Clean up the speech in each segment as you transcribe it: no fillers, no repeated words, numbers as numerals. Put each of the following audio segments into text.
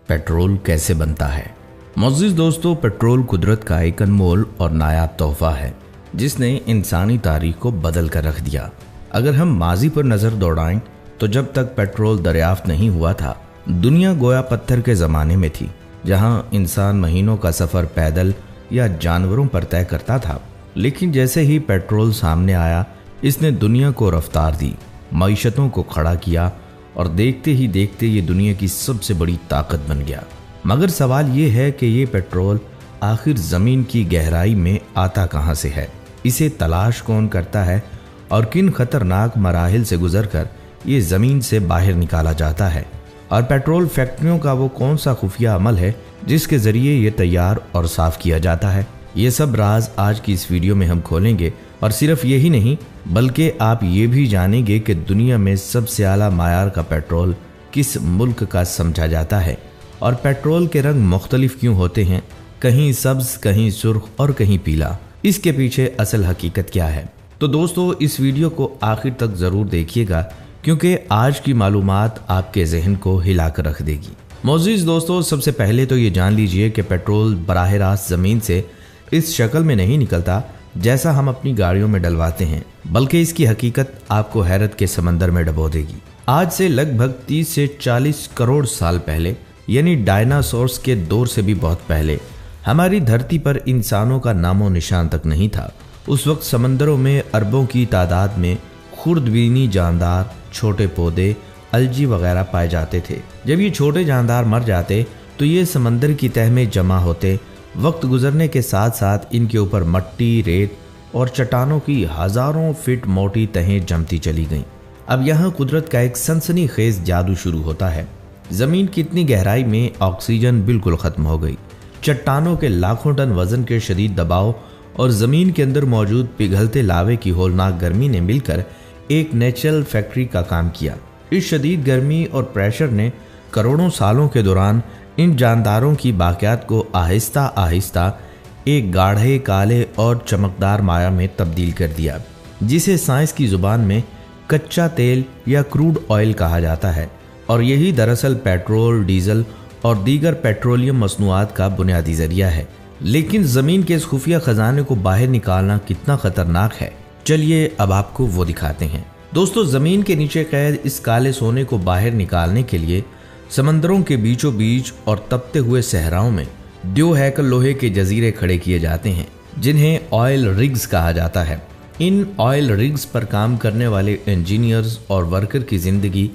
Petrol कैसे बनता है। मुअज़्ज़िज़ दोस्तों, पेट्रोल कुदरत का एक अनमोल और नायाब तोहफा है जिसने इंसानी तारीख को बदल कर रख दिया। अगर हम माजी पर नज़र दौड़ाएं तो जब तक पेट्रोल दरियाफ्त नहीं हुआ था, दुनिया गोया पत्थर के ज़माने में थी, जहां इंसान महीनों का सफ़र पैदल या जानवरों पर तय करता था। लेकिन जैसे ही पेट्रोल सामने आया, इसने दुनिया को रफ्तार दी, मईशतों को खड़ा किया और देखते ही देखते ये दुनिया की सबसे बड़ी ताकत बन गया। मगर सवाल ये है कि ये पेट्रोल आखिर ज़मीन की गहराई में आता कहाँ से है, इसे तलाश कौन करता है और किन खतरनाक मराहिल से गुजरकर ये ज़मीन से बाहर निकाला जाता है, और पेट्रोल फैक्ट्रियों का वो कौन सा खुफिया अमल है जिसके ज़रिए ये तैयार और साफ़ किया जाता है। ये सब राज आज की इस वीडियो में हम खोलेंगे। और सिर्फ यही नहीं, बल्कि आप ये भी जानेंगे कि दुनिया में सबसे आला मायार का पेट्रोल किस मुल्क का समझा जाता है और पेट्रोल के रंग मुख्तलिफ क्यों होते हैं, कहीं सब्ज, कहीं सुर्ख और कहीं पीला। इसके पीछे असल हकीकत क्या है। तो दोस्तों, इस वीडियो को आखिर तक ज़रूर देखिएगा क्योंकि आज की मालूमात आपके जहन को हिला कर रख देगी। मुअज़्ज़िज़ दोस्तों, सबसे पहले तो ये जान लीजिए कि पेट्रोल बराह रास्त ज़मीन से इस शक्ल में नहीं निकलता जैसा हम अपनी गाड़ियों में डलवाते हैं, बल्कि इसकी हकीकत आपको हैरत के समंदर में डबो देगी। आज से लगभग 30 से 40 करोड़ साल पहले, यानी डायनासोर्स के दौर से भी बहुत पहले, हमारी धरती पर इंसानों का नामो निशान तक नहीं था। उस वक्त समंदरों में अरबों की तादाद में खुर्दबीनी जानदार, छोटे पौधे, अलजी वगैरह पाए जाते थे। जब ये छोटे जानदार मर जाते तो ये समंदर की तह में जमा होते। वक्त गुजरने के साथ साथ इनके ऊपर मट्टी, रेत और चट्टानों की हजारों फीट मोटी तहें जमती चली गईं। अब यहाँ कुदरत का एक सनसनीखेज जादू शुरू होता है। जमीन की इतनी गहराई में ऑक्सीजन बिल्कुल खत्म हो गई। चट्टानों के लाखों टन वजन के शदीद दबाव और जमीन के अंदर मौजूद पिघलते लावे की होलनाक गर्मी ने मिलकर एक नेचुरल फैक्ट्री का काम किया। इस शदीद गर्मी और प्रेशर ने करोड़ों सालों के दौरान इन जानदारों की बाक़ियात को आहिस्ता आहिस्ता एक गाढ़े, काले और चमकदार माया में तब्दील कर दिया, जिसे साइंस की ज़ुबान में कच्चा तेल या क्रूड ऑयल कहा जाता है। और यही दरअसल पेट्रोल, डीजल और दीगर पेट्रोलियम मसनूआत का बुनियादी ज़रिया है। लेकिन ज़मीन के इस खुफिया ख़जाने को बाहर निकालना कितना ख़तरनाक है, चलिए अब आपको वो दिखाते हैं। दोस्तों, ज़मीन के नीचे कैद इस काले सोने को बाहर निकालने के लिए समंदरों के बीचों बीच और तपते हुए सहराओं में 2 हैकल लोहे के जजीरे खड़े किए जाते हैं, जिन्हें ऑयल रिग्स कहा जाता है। इन ऑयल रिग्स पर काम करने वाले इंजीनियर्स और वर्कर की जिंदगी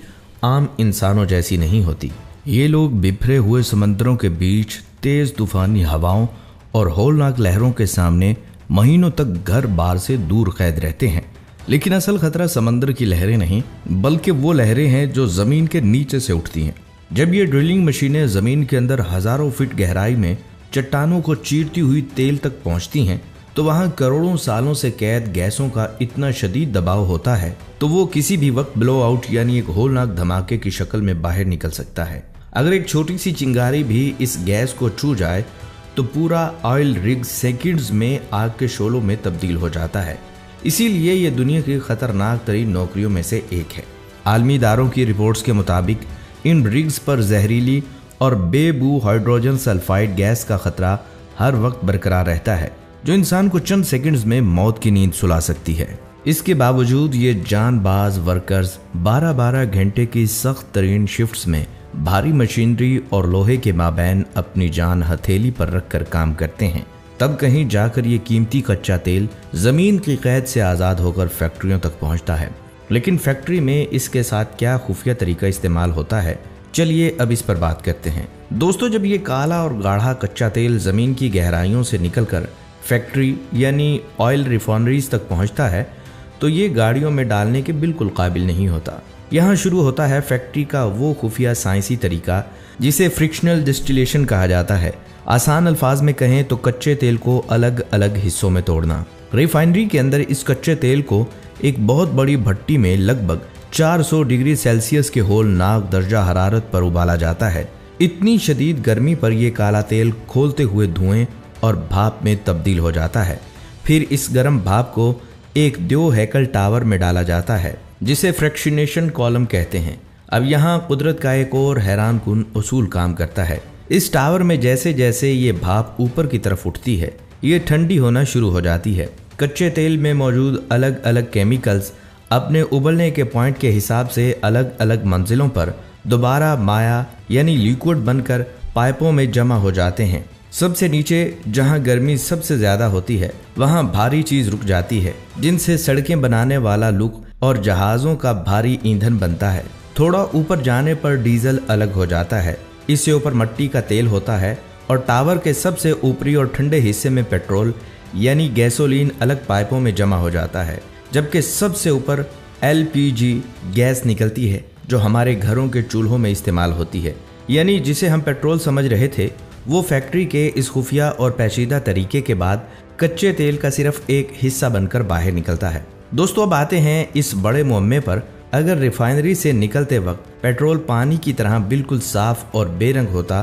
आम इंसानों जैसी नहीं होती। ये लोग बिखरे हुए समंदरों के बीच तेज तूफानी हवाओं और होलनाक लहरों के सामने महीनों तक घर बार से दूर कैद रहते हैं। लेकिन असल खतरा समंदर की लहरें नहीं, बल्कि वो लहरें हैं जो जमीन के नीचे से उठती हैं। जब ये ड्रिलिंग मशीनें जमीन के अंदर हजारों फीट गहराई में चट्टानों को चीरती हुई तेल तक पहुंचती हैं, तो वहां करोड़ों सालों से कैद गैसों का इतना शदीद दबाव होता है तो वो किसी भी वक्त ब्लो आउट यानी एक होलनाक धमाके की शक्ल में बाहर निकल सकता है। अगर एक छोटी सी चिंगारी भी इस गैस को छू जाए तो पूरा ऑयल रिग सेकंड्स में आग के शोलों में तब्दील हो जाता है। इसीलिए ये दुनिया की खतरनाक तरीन नौकरियों में से एक है। आलमी इदारों की रिपोर्ट्स के मुताबिक इन रिग्स पर जहरीली और बेबू हाइड्रोजन सल्फाइड गैस का खतरा हर वक्त बरकरार रहता है, जो इंसान को चंद सेकंड्स में मौत की नींद सुला सकती है। इसके बावजूद ये जानबाज वर्कर्स 12-12 घंटे की सख्त तरीन शिफ्ट्स में भारी मशीनरी और लोहे के माबैन अपनी जान हथेली पर रखकर काम करते हैं। तब कहीं जाकर ये कीमती कच्चा तेल जमीन की कैद से आज़ाद होकर फैक्ट्रियों तक पहुंचता है। लेकिन फैक्ट्री में इसके साथ क्या खुफिया तरीका इस्तेमाल होता है, चलिए अब इस पर बात करते हैं। दोस्तों, जब ये काला और गाढ़ा कच्चा तेल जमीन की गहराइयों से निकलकर फैक्ट्री यानी ऑयल रिफाइनरीज तक पहुंचता है तो ये गाड़ियों में डालने के बिल्कुल काबिल नहीं होता। यहाँ शुरू होता है फैक्ट्री का वो खुफिया साइंसी तरीका जिसे फ्रिक्शनल डिस्टिलेशन कहा जाता है। आसान अल्फाज में कहें तो कच्चे तेल को अलग अलग हिस्सों में तोड़ना। रिफाइनरी के अंदर इस कच्चे तेल को एक बहुत बड़ी भट्टी में लगभग 400 डिग्री सेल्सियस के होलनाक दर्जा हरारत पर उबाला जाता है। इतनी शदीद गर्मी पर यह काला तेल खोलते हुए धुएं और भाप में तब्दील हो जाता है। फिर इस गर्म भाप को एक 2 हैकल टावर में डाला जाता है जिसे फ्रैक्शनेशन कॉलम कहते हैं। अब यहाँ कुदरत का एक और हैरानकुन उसूल काम करता है। इस टावर में जैसे जैसे ये भाप ऊपर की तरफ उठती है, ये ठंडी होना शुरू हो जाती है। कच्चे तेल में मौजूद अलग अलग केमिकल्स अपने उबलने के पॉइंट के हिसाब से अलग अलग मंजिलों पर दोबारा माया यानी लिक्विड बनकर पाइपों में जमा हो जाते हैं। सबसे नीचे जहां गर्मी सबसे ज्यादा होती है वहां भारी चीज रुक जाती है, जिनसे सड़कें बनाने वाला लुक और जहाजों का भारी ईंधन बनता है। थोड़ा ऊपर जाने पर डीजल अलग हो जाता है, इससे ऊपर मिट्टी का तेल होता है और टावर के सबसे ऊपरी और ठंडे हिस्से में पेट्रोल यानी गैसोलीन अलग पाइपों में जमा हो जाता है। जबकि सबसे ऊपर LPG गैस निकलती है जो हमारे घरों के चूल्हों में इस्तेमाल होती है, यानी जिसे हम पेट्रोल समझ रहे थे वो फैक्ट्री के इस खुफिया और पेचीदा तरीके के बाद कच्चे तेल का सिर्फ एक हिस्सा बनकर बाहर निकलता है। दोस्तों अब आते हैं इस बड़े मुअम्मे पर। अगर रिफाइनरी से निकलते वक्त पेट्रोल पानी की तरह बिल्कुल साफ और बेरंग होता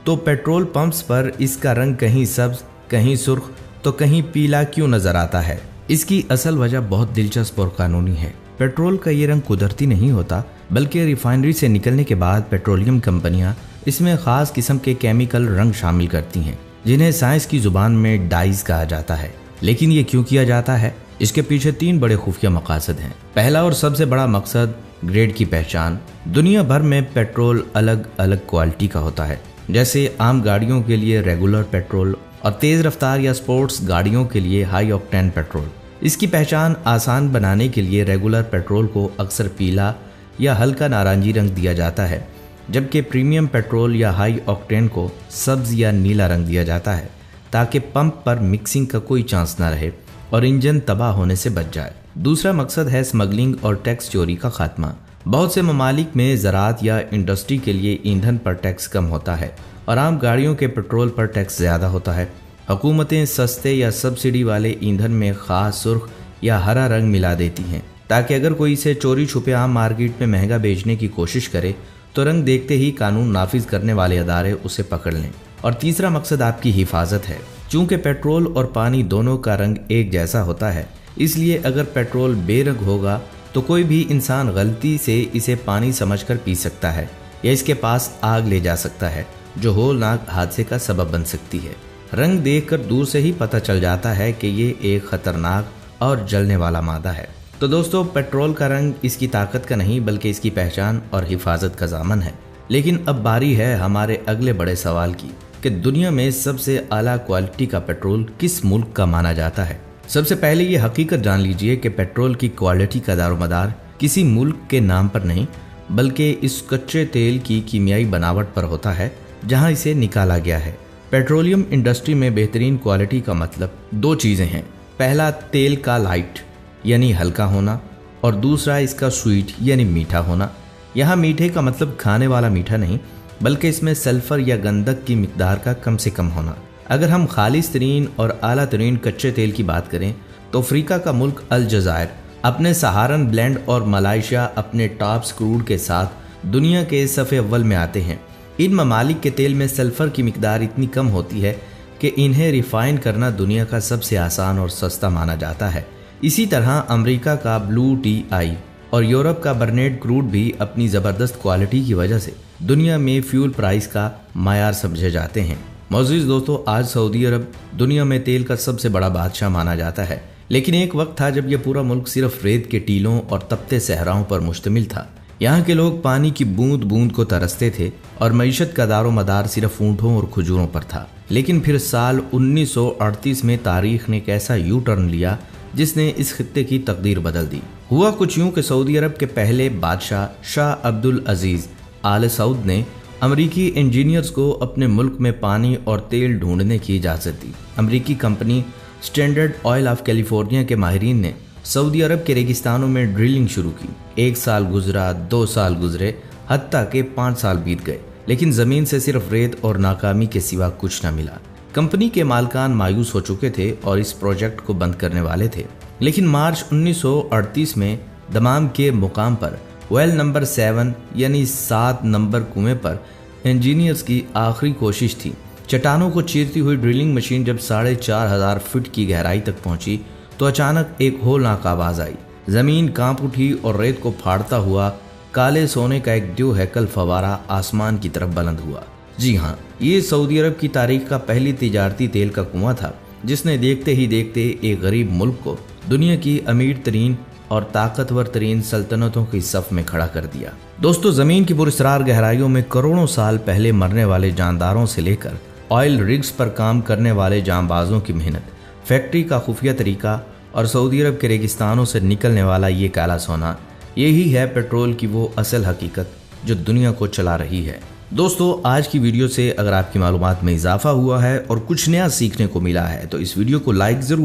तो पेट्रोल पंप्स पर इसका रंग कहीं सब्ज, कहीं सुर्ख तो कहीं पीला क्यों नजर आता है? इसकी असल वजह बहुत दिलचस्प और कानूनी है। पेट्रोल का ये रंग कुदरती नहीं होता, बल्कि रिफाइनरी से निकलने के बाद पेट्रोलियम कंपनियां इसमें खास किस्म के केमिकल रंग शामिल करती हैं, जिन्हें साइंस की जुबान में डाइज कहा जाता है। लेकिन ये क्यों किया जाता है? इसके पीछे 3 बड़े खुफिया मकासद हैं। पहला और सबसे बड़ा मकसद ग्रेड की पहचान। दुनिया भर में पेट्रोल अलग अलग क्वालिटी का होता है, जैसे आम गाड़ियों के लिए रेगुलर पेट्रोल और तेज रफ्तार या स्पोर्ट्स गाड़ियों के लिए हाई ऑक्टेन पेट्रोल। इसकी पहचान आसान बनाने के लिए रेगुलर पेट्रोल को अक्सर पीला या हल्का नारंगी रंग दिया जाता है, जबकि प्रीमियम पेट्रोल या हाई ऑक्टेन को सब्ज या नीला रंग दिया जाता है, ताकि पंप पर मिक्सिंग का कोई चांस न रहे और इंजन तबाह होने से बच जाए। दूसरा मकसद है स्मगलिंग और टैक्स चोरी का खात्मा। बहुत से ममालिक में ज़राअत या इंडस्ट्री के लिए ईंधन पर टैक्स कम होता है और आम गाड़ियों के पेट्रोल पर टैक्स ज़्यादा होता है। हुकूमतें सस्ते या सब्सिडी वाले ईंधन में खास सुर्ख या हरा रंग मिला देती हैं, ताकि अगर कोई इसे चोरी छुपे आम मार्केट में महंगा बेचने की कोशिश करे तो रंग देखते ही कानून नाफिज करने वाले अदारे उसे पकड़ लें। और तीसरा मकसद आपकी हिफाजत है। चूंकि पेट्रोल और पानी दोनों का रंग एक जैसा होता है, इसलिए अगर पेट्रोल बेरंग होगा तो कोई भी इंसान गलती से इसे पानी समझकर पी सकता है या इसके पास आग ले जा सकता है, जो होलनाक हादसे का सबब बन सकती है। रंग देखकर दूर से ही पता चल जाता है कि ये एक खतरनाक और जलने वाला मादा है। तो दोस्तों, पेट्रोल का रंग इसकी ताकत का नहीं बल्कि इसकी पहचान और हिफाजत का दामन है। लेकिन अब बारी है हमारे अगले बड़े सवाल की कि दुनिया में सबसे आला क्वालिटी का पेट्रोल किस मुल्क का माना जाता है। सबसे पहले ये हकीकत जान लीजिए कि पेट्रोल की क्वालिटी का दारोमदार किसी मुल्क के नाम पर नहीं बल्कि इस कच्चे तेल की कीमियाई बनावट पर होता है जहां इसे निकाला गया है। पेट्रोलियम इंडस्ट्री में बेहतरीन क्वालिटी का मतलब 2 चीज़ें हैं। पहला, तेल का लाइट यानी हल्का होना, और दूसरा इसका स्वीट यानी मीठा होना। यहाँ मीठे का मतलब खाने वाला मीठा नहीं बल्कि इसमें सल्फर या गंधक की मिकदार का कम से कम होना। अगर हम खालिस तरीन और आला तरीन कच्चे तेल की बात करें तो अफ्रीका का मुल्क अलजायर अपने सहारन ब्लेंड और मलाइशिया अपने टॉप क्रूड के साथ दुनिया के सफ़े अव्वल में आते हैं। इन ममालिक के तेल में सल्फर की मिकदार इतनी कम होती है कि इन्हें रिफाइन करना दुनिया का सबसे आसान और सस्ता माना जाता है। इसी तरह अमेरिका का ब्लू TI और यूरोप का बर्नेट क्रूड भी अपनी ज़बरदस्त क्वालिटी की वजह से दुनिया में फ्यूल प्राइस का मायार समझे जाते हैं। मौजूद दोस्तों, आज सऊदी अरब दुनिया में तेल का सबसे बड़ा बादशाह माना जाता है, लेकिन एक वक्त था जब यह पूरा मुल्क सिर्फ रेत के टीलों और तपते सहराओं पर मुश्तमिल था। यहाँ के लोग पानी की बूंद बूंद को तरसते थे और मईशत का दारो मदार सिर्फ ऊँटों और खजूरों पर था। लेकिन फिर साल 1938 में तारीख ने एक ऐसा यू टर्न लिया जिसने इस खित्ते की तकदीर बदल दी। हुआ कुछ यूं कि सऊदी अरब के पहले बादशाह शाह अब्दुल अजीज आल सऊद ने अमरीकी इंजीनियर्स को अपने मुल्क में पानी और तेल ढूंढने की इजाज़त दी। अमरीकी company standard oil of California के माहिरीन ने सऊदी अरब के रेगिस्तानों में ड्रिलिंग शुरू की। 1 साल गुजरा, 2 साल गुजरे, हत्ता के 5 साल बीत गए, लेकिन ज़मीन से सिर्फ रेत और नाकामी के सिवा कुछ न मिला। कंपनी के मालकान मायूस हो चुके थे और इस प्रोजेक्ट को बंद करने वाले थे। लेकिन मार्च 1938 में दमाम के मुकाम पर वेल नंबर 7 यानी 7 नंबर कुएं पर इंजीनियर्स की आखिरी कोशिश थी। चट्टानों को चीरती हुई ड्रिलिंग मशीन जब 4,500 फीट की गहराई तक पहुंची तो अचानक एक होलनाक आवाज आई। जमीन कांप उठी और रेत को फाड़ता हुआ काले सोने का एक द्योहैकल फवारा आसमान की तरफ बुलंद हुआ। जी हाँ, ये सऊदी अरब की तारीख का पहली तिजारती तेल का कुआं था जिसने देखते ही देखते एक गरीब मुल्क को दुनिया की अमीर तरीन और ताकतवर तरीन सल्तनतों की सफ में खड़ा कर दिया। दोस्तों, जमीन की पुरस्रार गहराइयों में करोड़ों साल पहले मरने वाले जानदारों से लेकर ऑयल रिग्स पर काम करने वाले जांबाजों की मेहनत, फैक्ट्री का खुफिया तरीका और सऊदी अरब के रेगिस्तानों से निकलने वाला ये काला सोना, यही है पेट्रोल की वो असल हकीकत जो दुनिया को चला रही है। दोस्तों, आज की वीडियो से अगर आपकी मालूमात में इजाफा हुआ है और कुछ नया सीखने को मिला है तो इस वीडियो को लाइक जरूर